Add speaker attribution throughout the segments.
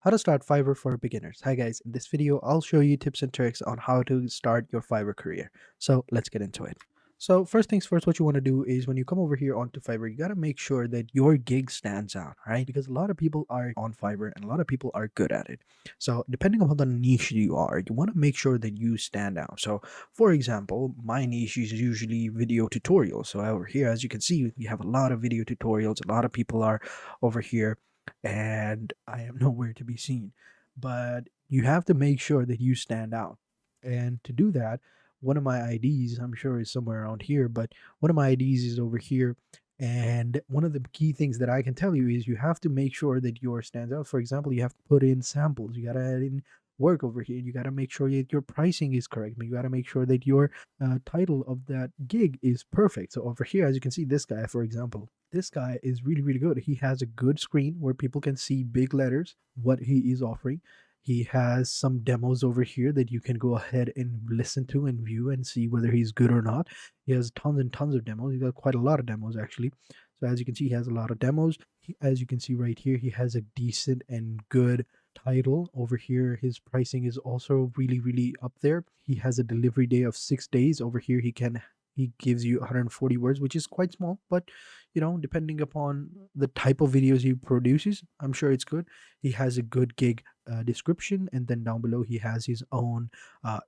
Speaker 1: How to start Fiverr for beginners. Hi guys, in this video I'll show you tips and tricks on how to start your Fiverr career. So let's get into it. So first things first, what you want to do is when you come over here onto Fiverr, you got to make sure that your gig stands out, right? Because a lot of people are on Fiverr and a lot of people are good at it. So depending upon the niche you are, you want to make sure that you stand out. So for example, my niche is usually video tutorials. So over here, as you can see, we have a lot of video tutorials. A lot of people are over here and I am nowhere to be seen. But you have to make sure that you stand out. And to do that, one of my IDs, I'm sure is somewhere around here, but one of my IDs is over here. And one of the key things that I can tell you is you have to make sure that yours stands out. For example, you have to put in samples. You got to add in work over here. You got to make sure that your pricing is correct. You got to make sure that your title of that gig is perfect. So over here, as you can see, this guy, for example, this guy is really, really good. He has a good screen where people can see big letters, what he is offering. He has some demos over here that you can go ahead and listen to and view and see whether he's good or not. He has tons and tons of demos. He's got quite a lot of demos actually. So as you can see, he has a lot of demos. As you can see right here, he has a decent and good title over here. His pricing is also really, really up there. He has a delivery day of 6 days. Over here, he gives you 140 words, which is quite small, but depending upon the type of videos he produces, I'm sure it's good. He has a good gig description, and then down below he has his own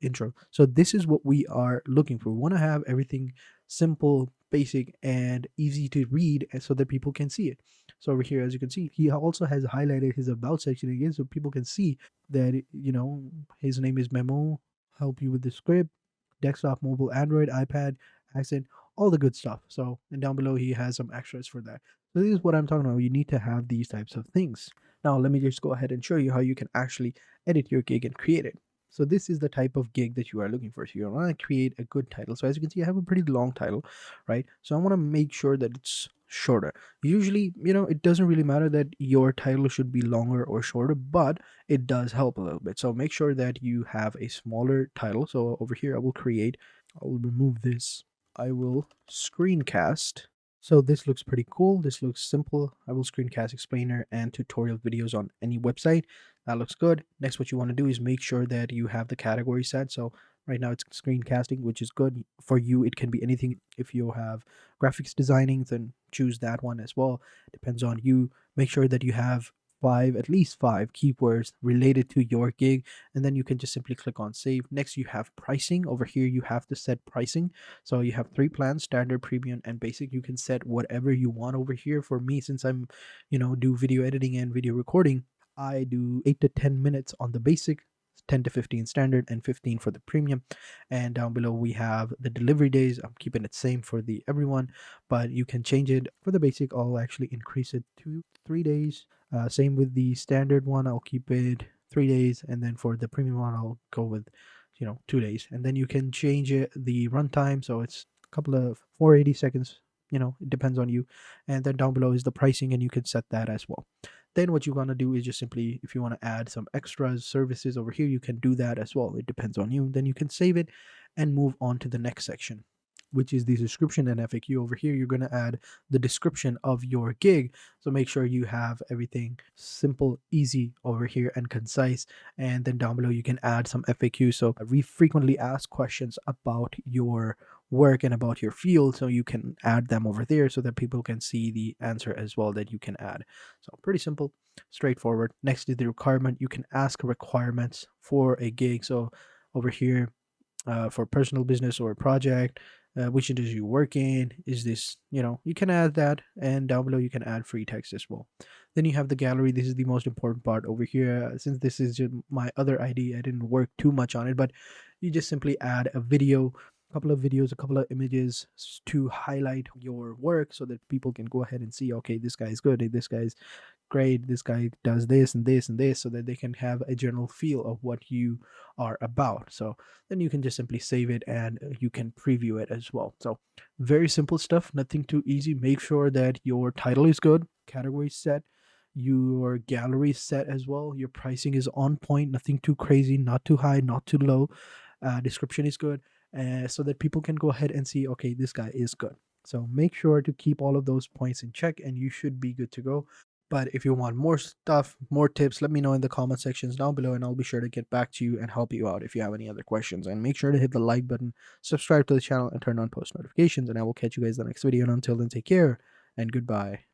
Speaker 1: intro. So this is what we are looking for. We want to have everything simple, basic, and easy to read so that people can see it. So over here, as you can see, he also has highlighted his about section again so people can see that his name is Memo, help you with the script, desktop, mobile, Android, iPad, accent, all the good stuff. So, and down below he has some extras for that. So this is what I'm talking about. You need to have these types of things. Now let me just go ahead and show you how you can actually edit your gig and create it. So this is the type of gig that you are looking for. So you want to create a good title. So as you can see, I have a pretty long title, right? So I want to make sure that it's shorter. Usually, it doesn't really matter that your title should be longer or shorter, but it does help a little bit. So make sure that you have a smaller title. So over here, I will remove this. I will screencast. So this looks pretty cool. This looks simple. I will screencast explainer and tutorial videos on any website. That looks good. Next, what you want to do is make sure that you have the category set. So right now it's screencasting, which is good. For you, it can be anything. If you have graphics designing, then choose that one as well. Depends on you. Make sure that you have at least five keywords related to your gig, and then you can just simply click on save. Next, you have pricing. Over here you have to set pricing. So you have three plans: standard, premium, and basic. You can set whatever you want over here. For me, since I'm do video editing and video recording, I do 8 to 10 minutes on the basic, 10 to 15 standard, and 15 for the premium. And down below we have the delivery days. I'm keeping it same for the everyone, but you can change it. For the basic, I'll actually increase it to 3 days. Same with the standard one, I'll keep it 3 days, and then for the premium one, I'll go with 2 days. And then you can change it the runtime, so it's a couple of 480 seconds. It depends on you. And then down below is the pricing, and you can set that as well. Then what you want to do is just simply, if you want to add some extras services over here, you can do that as well. It depends on you. Then you can save it and move on to the next section, which is the description and FAQ. Over here, you're going to add the description of your gig. So make sure you have everything simple, easy over here, and concise. And then down below, you can add some FAQ. So we frequently ask questions about your work and about your field. So you can add them over there so that people can see the answer as well that you can add. So pretty simple, straightforward. Next is the requirement. You can ask requirements for a gig. So over here, for personal business or project, which industry you work in, is this, you can add that, and down below you can add free text as well. Then you have the gallery. This is the most important part over here. Since this is my other ID, I didn't work too much on it, but you just simply add a video, a couple of videos, a couple of images to highlight your work so that people can go ahead and see, okay, this guy is good, this guy's great, this guy does this and this and this, so that they can have a general feel of what you are about. So then you can just simply save it, and you can preview it as well. So very simple stuff, nothing too easy. Make sure that your title is good, category set, your gallery set as well, your pricing is on point, nothing too crazy, not too high, not too low. Description is good, so that people can go ahead and see, okay, this guy is good. So make sure to keep all of those points in check, and you should be good to go. But if you want more stuff, more tips, let me know in the comment sections down below, and I'll be sure to get back to you and help you out if you have any other questions. And make sure to hit the like button, subscribe to the channel, and turn on post notifications. And I will catch you guys in the next video. And until then, take care and goodbye.